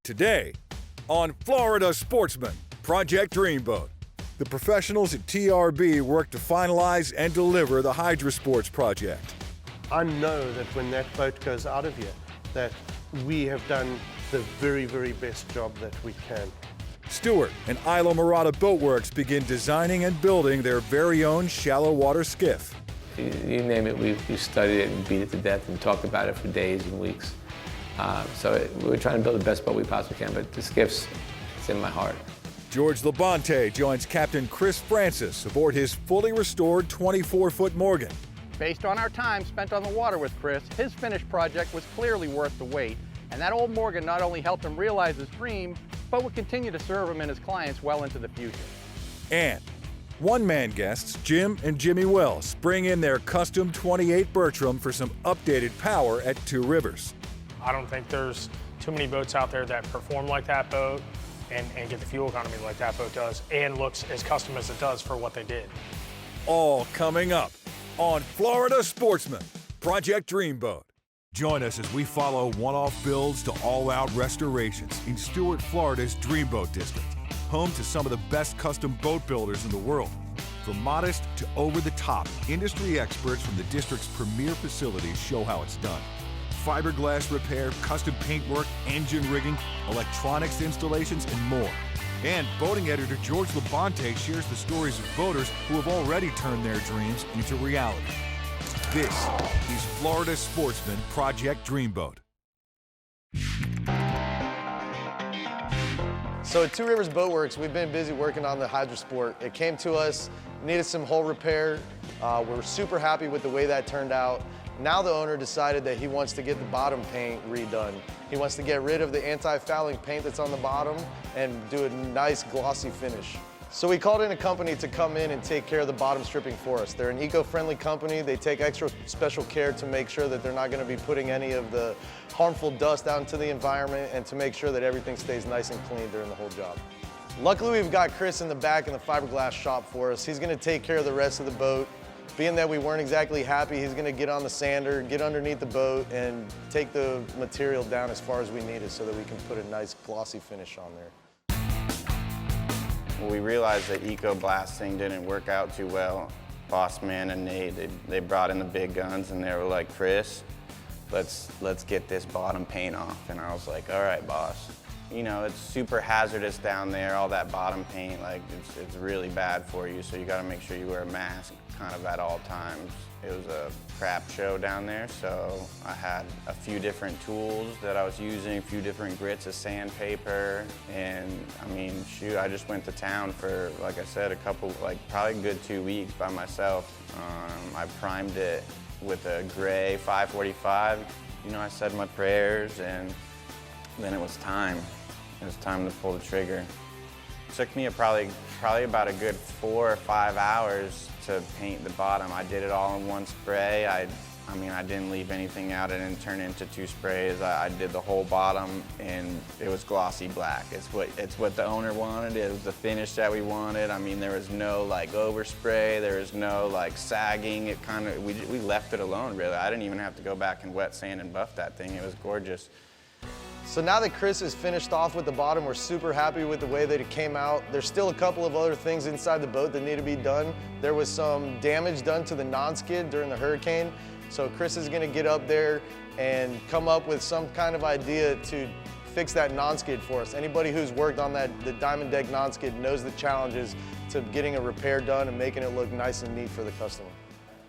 Today, on Florida Sportsman, Project Dreamboat, the professionals at TRB work to finalize and deliver the Hydra Sports project. I know that when that boat goes out of here, that we have done the very, very best job that we can. Stuart and Islamorada Boatworks begin designing and building their very own shallow water skiff. You name it, we studied it and beat it to death and talked about it for days and weeks. We're trying to build the best boat we possibly can, but the skiff's, it's in my heart. George LaBonte joins Captain Chris Francis aboard his fully restored 24-foot Morgan. Based on our time spent on the water with Chris, his finished project was clearly worth the wait, and that old Morgan not only helped him realize his dream, but will continue to serve him and his clients well into the future. And one-man guests Jim and Jimmy Wells bring in their custom 28 Bertram for some updated power at Two Rivers. I don't think there's too many boats out there that perform like that boat and get the fuel economy like that boat does and looks as custom as it does for what they did. All coming up on Florida Sportsman, Project Dreamboat. Join us as we follow one-off builds to all-out restorations in Stuart, Florida's Dreamboat District, home to some of the best custom boat builders in the world. From modest to over-the-top, industry experts from the district's premier facilities show how it's done. Fiberglass repair, custom paintwork, engine rigging, electronics installations, and more. And boating editor George LaBonte shares the stories of boaters who have already turned their dreams into reality. This is Florida Sportsman Project Dreamboat. So at Two Rivers Boatworks, we've been busy working on the Hydra Sport. It came to us, needed some hull repair. We're super happy with the way that turned out. Now the owner decided that he wants to get the bottom paint redone. He wants to get rid of the anti-fouling paint that's on the bottom and do a nice glossy finish. So we called in a company to come in and take care of the bottom stripping for us. They're an eco-friendly company. They take extra special care to make sure that they're not going to be putting any of the harmful dust out into the environment and to make sure that everything stays nice and clean during the whole job. Luckily, we've got Chris in the back in the fiberglass shop for us. He's going to take care of the rest of the boat. Being that we weren't exactly happy, he's going to get on the sander, get underneath the boat, and take the material down as far as we need it so that we can put a nice glossy finish on there. Well, we realized that eco-blasting didn't work out too well. Boss Man and Nate, they brought in the big guns and they were like, Chris, let's get this bottom paint off. And I was like, all right, boss. You know, it's super hazardous down there, all that bottom paint, like it's really bad for you, so you gotta make sure you wear a mask kind of at all times. It was a crap show down there, so I had a few different tools that I was using, a few different grits of sandpaper, and I mean, shoot, I just went to town for, like I said, probably a good 2 weeks by myself. I primed it with a gray 545. You know, I said my prayers, and then it was time. It was time to pull the trigger. It took me probably about a good 4 or 5 hours to paint the bottom. I did it all in one spray. I didn't leave anything out. I didn't turn it into 2 sprays. I did the whole bottom, and it was glossy black. It's what the owner wanted. It was the finish that we wanted. I mean, there was no like overspray. There was no like sagging. It kind of, we left it alone, really. I didn't even have to go back and wet sand and buff that thing. It was gorgeous. So now that Chris is finished off with the bottom, we're super happy with the way that it came out. There's still a couple of other things inside the boat that need to be done. There was some damage done to the non-skid during the hurricane. So Chris is gonna get up there and come up with some kind of idea to fix that non-skid for us. Anybody who's worked on the Diamond Deck non-skid knows the challenges to getting a repair done and making it look nice and neat for the customer.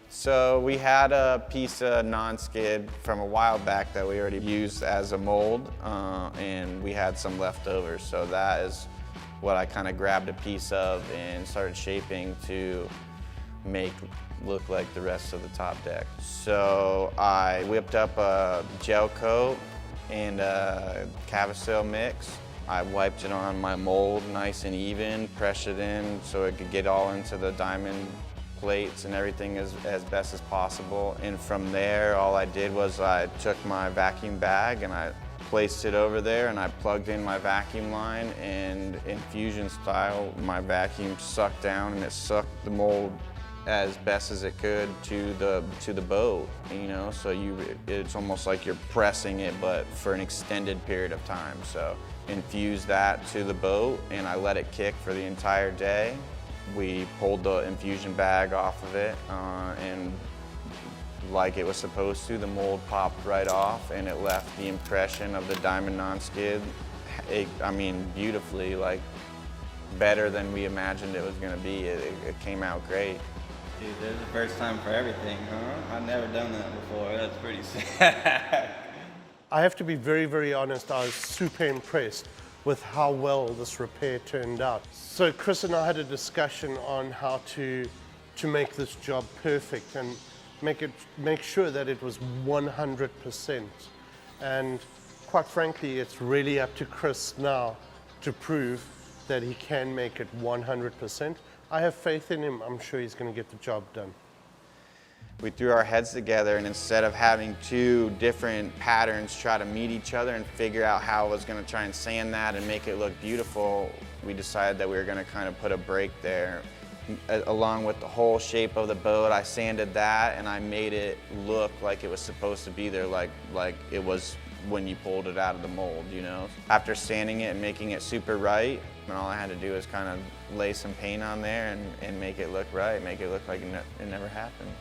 So we had a piece of non-skid from a while back that we already used as a mold, and we had some leftovers. So that is what I kind of grabbed a piece of and started shaping to make look like the rest of the top deck. So I whipped up a gel coat and a Cavasil mix. I wiped it on my mold nice and even, pressed it in so it could get all into the diamond plates and everything as best as possible. And from there, all I did was I took my vacuum bag and I placed it over there and I plugged in my vacuum line, and in fusion style, my vacuum sucked down and it sucked the mold as best as it could to the boat, you know, so it's almost like you're pressing it, but for an extended period of time. So infused that to the boat, and I let it kick for the entire day. We pulled the infusion bag off of it, and like it was supposed to, the mold popped right off, and it left the impression of the diamond non-skid, I mean, beautifully, like better than we imagined it was going to be. It came out great. Dude, there's the first time for everything, huh? I've never done that before. That's pretty sick. I have to be very, very honest, I was super impressed with how well this repair turned out. So Chris and I had a discussion on how to make this job perfect and make sure that it was 100%. And quite frankly, it's really up to Chris now to prove that he can make it 100%. I have faith in him. I'm sure he's going to get the job done. We threw our heads together, and instead of having two different patterns try to meet each other and figure out how I was going to try and sand that and make it look beautiful, we decided that we were going to kind of put a break there. Along with the whole shape of the boat, I sanded that and I made it look like it was supposed to be there, like it was when you pulled it out of the mold, you know? After sanding it and making it super right, and all I had to do was kind of lay some paint on there and make it look right, make it look like it never happened.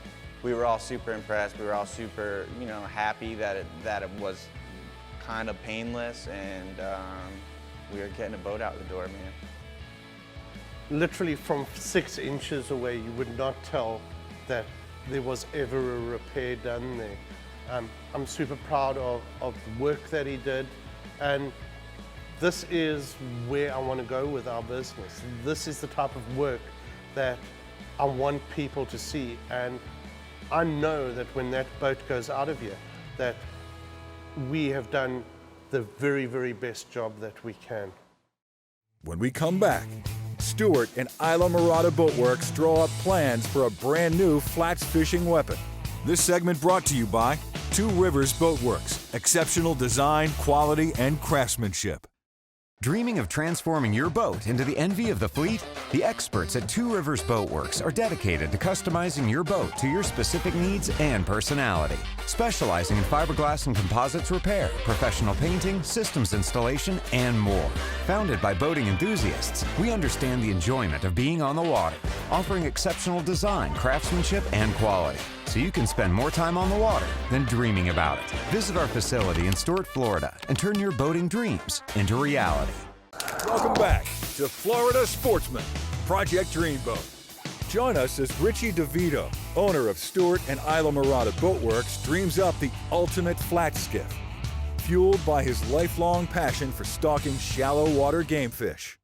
We were all super impressed. We were all super, you know, happy that it was kind of painless, and we were getting a boat out the door, man. Literally from 6 inches away, you would not tell that there was ever a repair done there. I'm super proud of the work that he did, and this is where I want to go with our business. This is the type of work that I want people to see, and I know that when that boat goes out of here, that we have done the very, very best job that we can. When we come back, Stuart and Islamorada Boatworks draw up plans for a brand new flats fishing weapon. This segment brought to you by Two Rivers Boatworks. Exceptional design, quality, and craftsmanship. Dreaming of transforming your boat into the envy of the fleet? The experts at Two Rivers Boatworks are dedicated to customizing your boat to your specific needs and personality. Specializing in fiberglass and composites repair, professional painting, systems installation, and more. Founded by boating enthusiasts, we understand the enjoyment of being on the water, offering exceptional design, craftsmanship, and quality, so you can spend more time on the water than dreaming about it. Visit our facility in Stuart, Florida, and turn your boating dreams into reality. Welcome back to Florida Sportsman, Project Dreamboat. Join us as Richie DeVito, owner of Stuart and Islamorada Boatworks, dreams up the ultimate flat skiff, fueled by his lifelong passion for stalking shallow water game fish.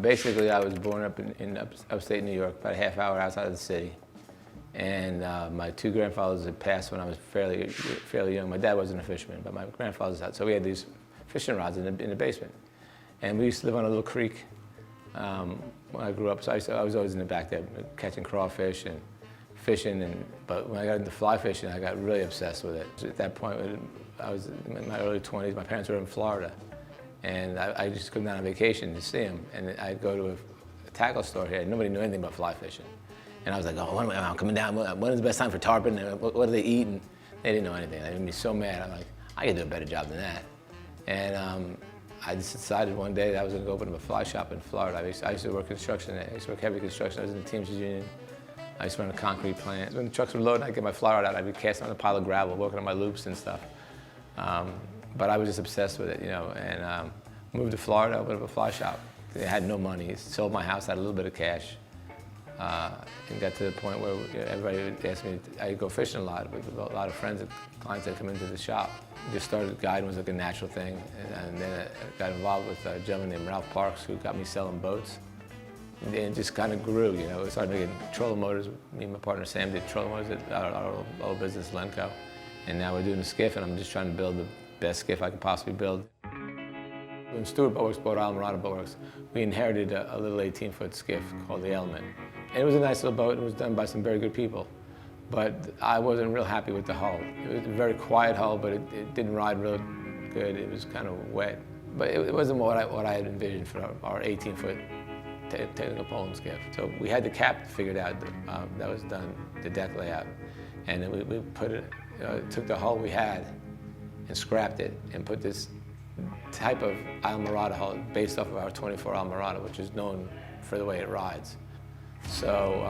Basically, I was born up in upstate New York, about a half hour outside of the city. And my two grandfathers had passed when I was fairly young. My dad wasn't a fisherman, but my grandfather's out. So we had these fishing rods in the basement. And we used to live on a little creek when I grew up. So I was always in the back there catching crawfish and fishing. But when I got into fly fishing, I got really obsessed with it. At that point, I was in my early 20s. My parents were in Florida. And I just come down on vacation to see them. And I'd go to a tackle store here. Nobody knew anything about fly fishing. And I was like, oh, when am I coming down? When is the best time for tarpon? What do they eat? And they didn't know anything. They made me so mad. I'm like, I can do a better job than that. And I just decided one day that I was going to go open up a fly shop in Florida. I used to work construction. I used to work heavy construction. I was in the Teamsters Union. I used to run a concrete plant. When the trucks were loading, I'd get my fly rod out. I'd be casting on a pile of gravel, working on my loops and stuff. But I was just obsessed with it, you know. And moved to Florida, opened up a fly shop. I had no money. Sold my house, had a little bit of cash. And got to the point where everybody would ask me, I'd go fishing a lot with a lot of friends and clients that come into the shop. Just started guiding was like a natural thing, and then I got involved with a gentleman named Ralph Parks who got me selling boats. And it just kind of grew, you know. We started making trolling motors. Me and my partner Sam did trolling motors at our old business, Lenco. And now we're doing a skiff, and I'm just trying to build the best skiff I can possibly build. When Stuart Boatworks bought Islamorada Boatworks, we inherited a little 18-foot skiff called the Element. And it was a nice little boat. It was done by some very good people. But I wasn't real happy with the hull. It was a very quiet hull, but it didn't ride real good. It was kind of wet. But it wasn't what I had envisioned for our 18-foot technical pole skiff. So we had the cap figured out. That was done, the deck layout. And then we put it, took the hull we had and scrapped it and put this type of Islamorada hull based off of our 24 Islamorada, which is known for the way it rides. So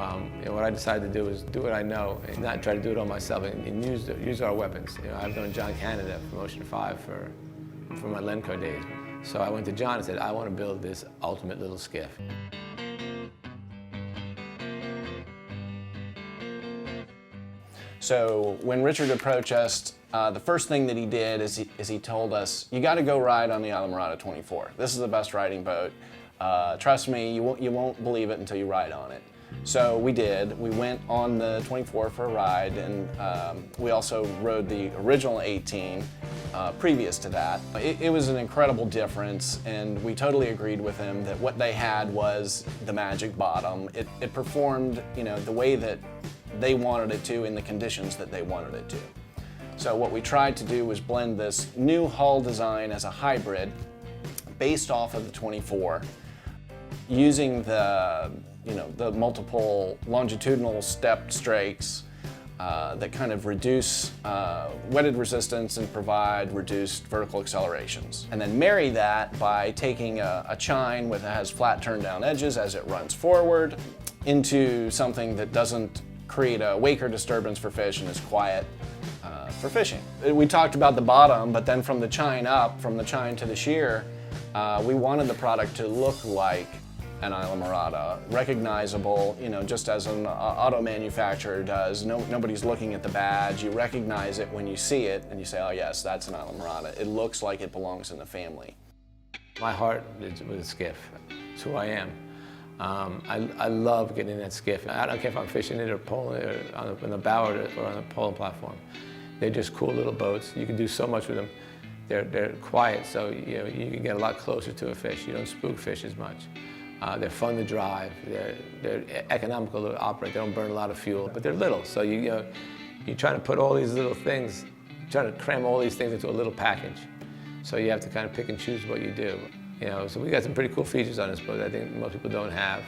what I decided to do is do what I know and not try to do it all myself and use our weapons. I've known John Canada from Ocean 5 for my Lenco days. So I went to John and said, I want to build this ultimate little skiff. So when Richard approached us, the first thing that he did is he told us, you got to go ride on the Islamorada 24. This is the best riding boat. Trust me, you won't believe it until you ride on it. So we did. We went on the 24 for a ride, and we also rode the original 18 previous to that. It was an incredible difference, and we totally agreed with him that what they had was the magic bottom. It performed, the way that they wanted it to in the conditions that they wanted it to. So what we tried to do was blend this new hull design as a hybrid based off of the 24, using the multiple longitudinal stepped strakes that kind of reduce wetted resistance and provide reduced vertical accelerations. And then marry that by taking a chine that has flat turn down edges as it runs forward into something that doesn't create a wake or disturbance for fish and is quiet for fishing. We talked about the bottom, but then from the chine up, from the chine to the shear, we wanted the product to look like an Islamorada, recognizable, just as an auto manufacturer does. Nobody's looking at the badge. You recognize it when you see it, and you say, oh yes, that's an Islamorada. It looks like it belongs in the family. My heart is with a skiff. It's who I am. I love getting in that skiff. I don't care if I'm fishing it or pulling it or on the bow or on a pulling platform. They're just cool little boats. You can do so much with them. They're quiet, so you can get a lot closer to a fish. You don't spook fish as much. They're fun to drive. They're economical to operate. They don't burn a lot of fuel, but they're little. So you're trying to put all these little things, trying to cram all these things into a little package. So you have to kind of pick and choose what you do. So we got some pretty cool features on this boat that I think most people don't have.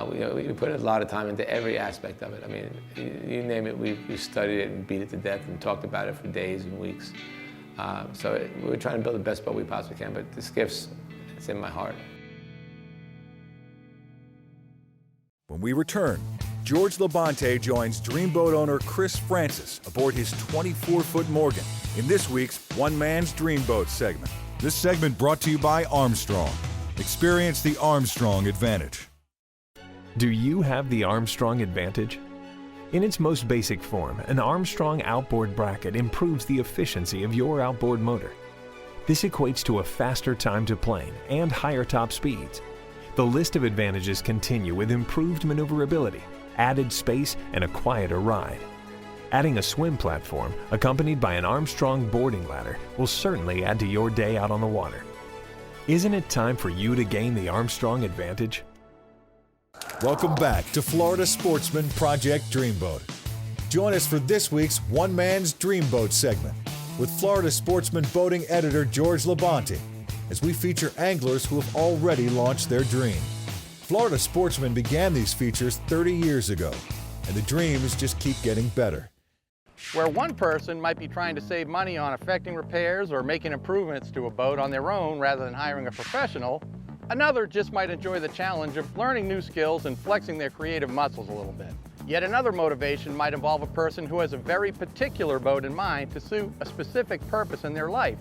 We put a lot of time into every aspect of it. I mean, you name it, we studied it and beat it to death and talked about it for days and weeks. So we're trying to build the best boat we possibly can, but the skiff's, it's in my heart. When we return, George LaBonte joins Dreamboat owner Chris Francis aboard his 24-foot Morgan in this week's One Man's Dreamboat segment. This segment brought to you by Armstrong. Experience the Armstrong advantage. Do you have the Armstrong advantage? In its most basic form, an Armstrong outboard bracket improves the efficiency of your outboard motor. This equates to a faster time to plane and higher top speeds. The list of advantages continue with improved maneuverability, added space, and a quieter ride. Adding a swim platform accompanied by an Armstrong boarding ladder will certainly add to your day out on the water. Isn't it time for you to gain the Armstrong advantage? Welcome back to Florida Sportsman Project Dreamboat. Join us for this week's One Man's Dreamboat segment with Florida Sportsman boating editor George LaBonte as we feature anglers who have already launched their dream. Florida Sportsman began these features 30 years ago, and the dreams just keep getting better. Where one person might be trying to save money on effecting repairs or making improvements to a boat on their own rather than hiring a professional, another just might enjoy the challenge of learning new skills and flexing their creative muscles a little bit. Yet another motivation might involve a person who has a very particular boat in mind to suit a specific purpose in their life.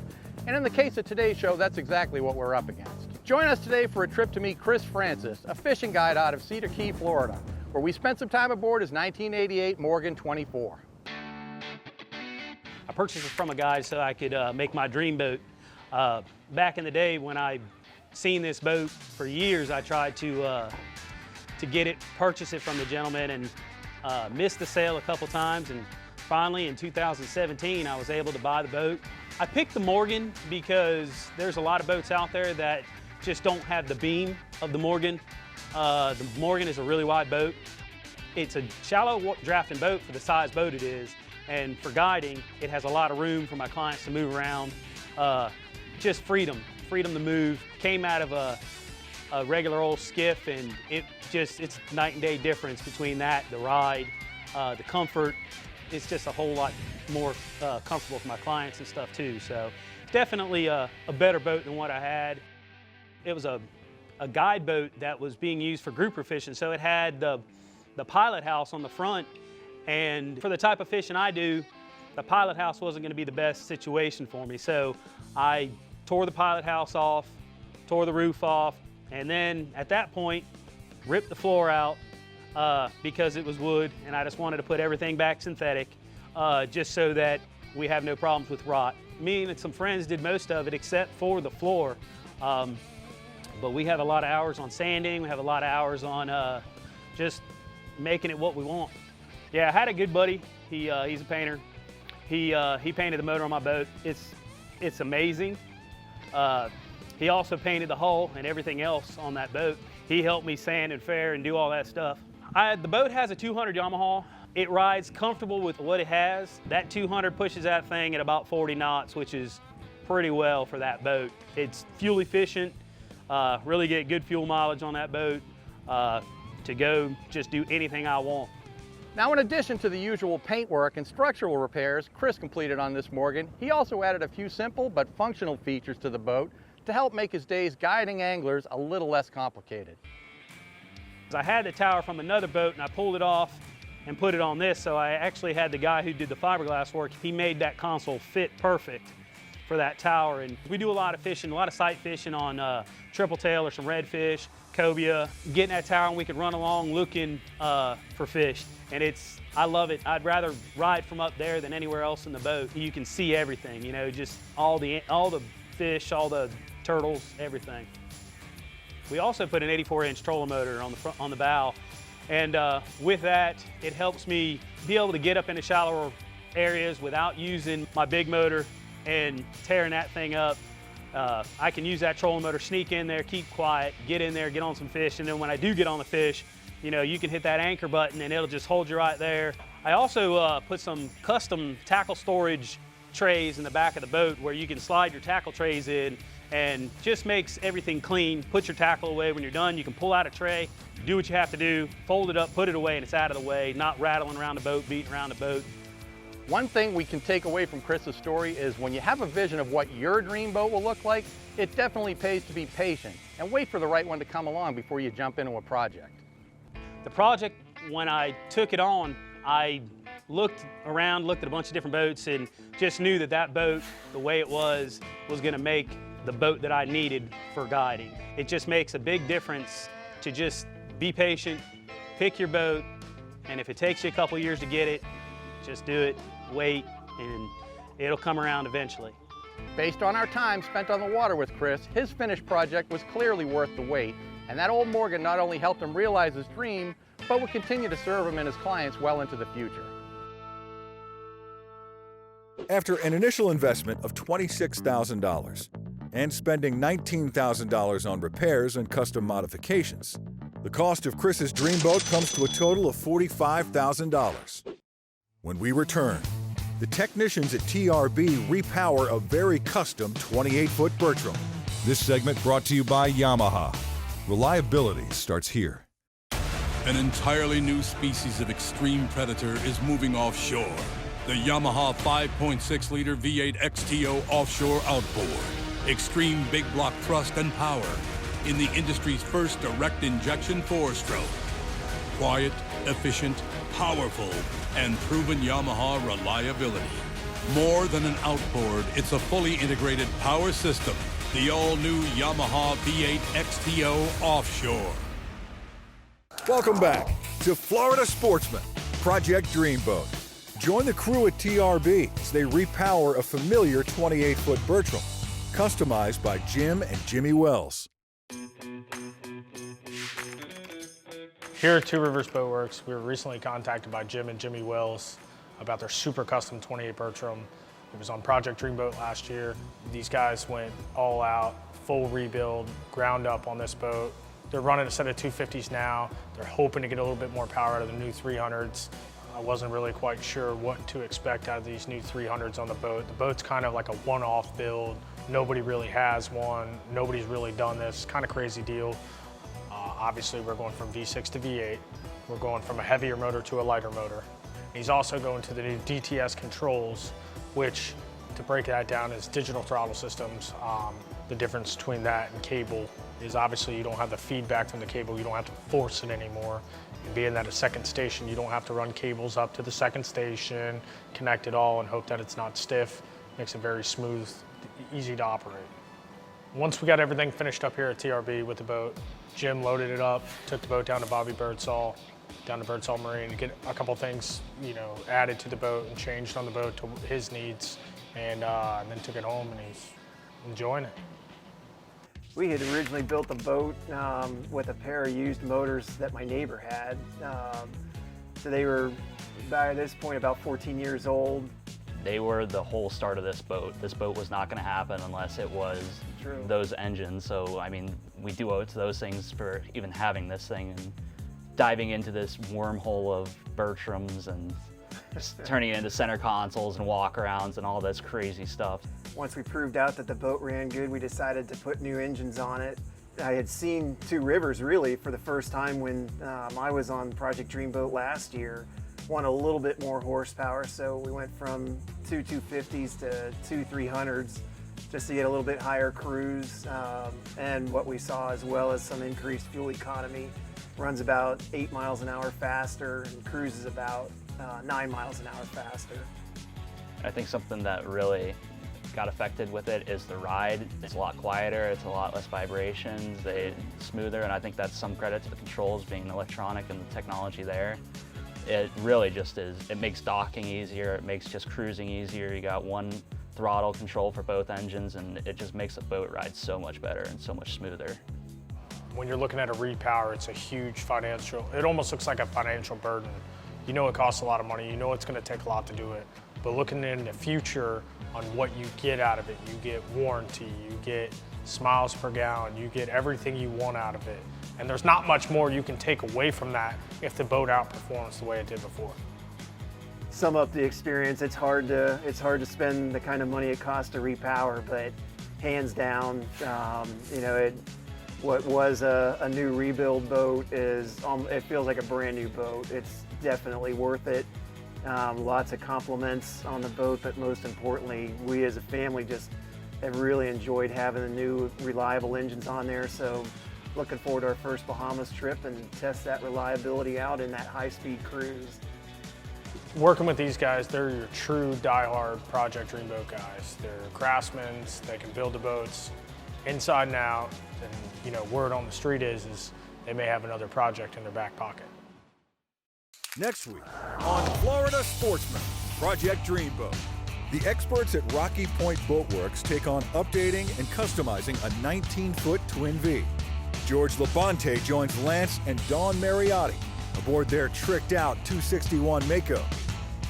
And in the case of today's show, that's exactly what we're up against. Join us today for a trip to meet Chris Francis, a fishing guide out of Cedar Key, Florida, where we spent some time aboard his 1988 Morgan 24. I purchased it from a guy so I could make my dream boat. Back in the day when I seen this boat for years, I tried to get it, purchase it from the gentleman, and missed the sale a couple times. And finally, in 2017, I was able to buy the boat. I picked the Morgan because there's a lot of boats out there that just don't have the beam of the Morgan. The Morgan is a really wide boat. It's a shallow drafting boat for the size boat it is, and for guiding, it has a lot of room for my clients to move around. Just freedom to move. Came out of a regular old skiff, and it's night and day difference between that, the ride, the comfort, it's just a whole lot more comfortable for my clients and stuff too. So definitely a better boat than what I had. It was a guide boat that was being used for grouper fishing. So it had the pilot house on the front, and for the type of fishing I do, the pilot house wasn't going to be the best situation for me. So I tore the pilot house off, tore the roof off, and then at that point, ripped the floor out because it was wood, and I just wanted to put everything back synthetic just so that we have no problems with rot. Me and some friends did most of it except for the floor. But we have a lot of hours on sanding, we have a lot of hours on just making it what we want. Yeah, I had a good buddy. He's a painter. He painted the motor on my boat. It's amazing. He also painted the hull and everything else on that boat. He helped me sand and fair and do all that stuff. The boat has a 200 Yamaha. It rides comfortable with what it has. That 200 pushes that thing at about 40 knots, which is pretty well for that boat. It's fuel efficient, really get good fuel mileage on that boat to go just do anything I want. Now, in addition to the usual paint work and structural repairs Chris completed on this Morgan, he also added a few simple but functional features to the boat to help make his days guiding anglers a little less complicated. I had the tower from another boat and I pulled it off and put it on this, so I actually had the guy who did the fiberglass work, he made that console fit perfect for that tower. And we do a lot of fishing, a lot of sight fishing on triple tail or some redfish, cobia, getting that tower and we could run along looking for fish. And I love it. I'd rather ride from up there than anywhere else in the boat. You can see everything, you know, just all the fish, all the turtles, everything. We also put an 84-inch trolling motor on the bow. And with that, it helps me be able to get up into shallower areas without using my big motor and tearing that thing up. I can use that trolling motor, sneak in there, keep quiet, get in there, get on some fish, and then when I do get on the fish, you know, you can hit that anchor button and it'll just hold you right there. I also put some custom tackle storage trays in the back of the boat where you can slide your tackle trays in and just makes everything clean. Put your tackle away. When you're done, you can pull out a tray, do what you have to do, fold it up, put it away, and it's out of the way, not rattling around the boat, beating around the boat. One thing we can take away from Chris's story is when you have a vision of what your dream boat will look like, it definitely pays to be patient and wait for the right one to come along before you jump into a project. The project, when I took it on, I looked around, looked at a bunch of different boats, and just knew that that boat, the way it was gonna make the boat that I needed for guiding. It just makes a big difference to just be patient, pick your boat, and if it takes you a couple years to get it, just do it, wait, and it'll come around eventually. Based on our time spent on the water with Chris, his finished project was clearly worth the wait, and that old Morgan not only helped him realize his dream, but will continue to serve him and his clients well into the future. After an initial investment of $26,000 and spending $19,000 on repairs and custom modifications, the cost of Chris's Dreamboat comes to a total of $45,000. When we return, the technicians at TRB repower a very custom 28-foot Bertram. This segment brought to you by Yamaha. Reliability starts here. An entirely new species of extreme predator is moving offshore. The Yamaha 5.6-liter V8 XTO offshore outboard. Extreme big block thrust and power in the industry's first direct injection 4-stroke. Quiet, efficient, powerful, and proven Yamaha reliability. More than an outboard, it's a fully integrated power system. The all-new Yamaha V8 XTO offshore. Welcome back to Florida Sportsman, Project Dreamboat. Join the crew at TRB as they repower a familiar 28-foot Bertram, customized by Jim and Jimmy Wells. Here at Two Rivers Boatworks, we were recently contacted by Jim and Jimmy Wells about their super custom 28 Bertram. It was on Project Dreamboat last year. These guys went all out, full rebuild, ground up on this boat. They're running a set of 250s now. They're hoping to get a little bit more power out of the new 300s. I wasn't really quite sure what to expect out of these new 300s on the boat. The boat's kind of like a one-off build. Nobody really has one. Nobody's really done this. Kind of crazy deal. Obviously, we're going from V6 to V8. We're going from a heavier motor to a lighter motor. He's also going to the new DTS controls, which, to break that down, is digital throttle systems. The difference between that and cable is obviously you don't have the feedback from the cable, you don't have to force it anymore. And being at a second station, you don't have to run cables up to the second station, connect it all and hope that it's not stiff. Makes it very smooth, easy to operate. Once we got everything finished up here at TRB with the boat, Jim loaded it up, took the boat down to Bobby Birdsall, down to Birdsall Marine to get a couple things, added to the boat and changed on the boat to his needs, and then took it home and he's enjoying it. We had originally built the boat with a pair of used motors that my neighbor had. So they were, by this point, about 14 years old. They were the whole start of this boat. This boat was not going to happen unless it was those engines. So, I mean, we do owe it to those things for even having this thing and diving into this wormhole of Bertrams and just turning it into center consoles and walk-arounds and all this crazy stuff. Once we proved out that the boat ran good, we decided to put new engines on it. I had seen Two Rivers really for the first time when I was on Project Dreamboat last year. Want a little bit more horsepower, so we went from two 250s to two 300s just to get a little bit higher cruise. And what we saw as well as some increased fuel economy. Runs about 8 miles an hour faster and cruises about 9 miles an hour faster. I think something that really got affected with it is the ride. It's a lot quieter, it's a lot less vibrations, it's smoother, and I think that's some credit to the controls being electronic and the technology there. It really just is, it makes docking easier, it makes just cruising easier. You got one throttle control for both engines and it just makes the boat ride so much better and so much smoother. When you're looking at a repower, it's a huge financial, it almost looks like a financial burden. You know it costs a lot of money, you know it's going to take a lot to do it, but looking in the future on what you get out of it, you get warranty, you get miles per gallon, you get everything you want out of it. And there's not much more you can take away from that if the boat outperforms the way it did before. Sum up the experience, it's hard to spend the kind of money it costs to repower, but hands down, what was a new rebuild boat it feels like a brand new boat. It's definitely worth it. Lots of compliments on the boat, but most importantly, we as a family just have really enjoyed having the new reliable engines on there. So looking forward to our first Bahamas trip and test that reliability out in that high-speed cruise. Working with these guys, they're your true die-hard Project Dreamboat guys. They're craftsmen, they can build the boats inside and out, and word on the street is they may have another project in their back pocket. Next week on Florida Sportsman, Project Dreamboat. The experts at Rocky Point Boatworks take on updating and customizing a 19-foot Twin V. George LaBonte joins Lance and Dawn Mariotti aboard their tricked-out 261 Mako.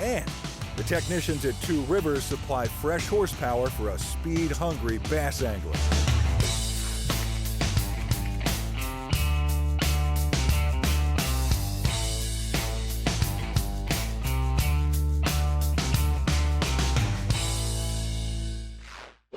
And the technicians at Two Rivers supply fresh horsepower for a speed-hungry bass angler.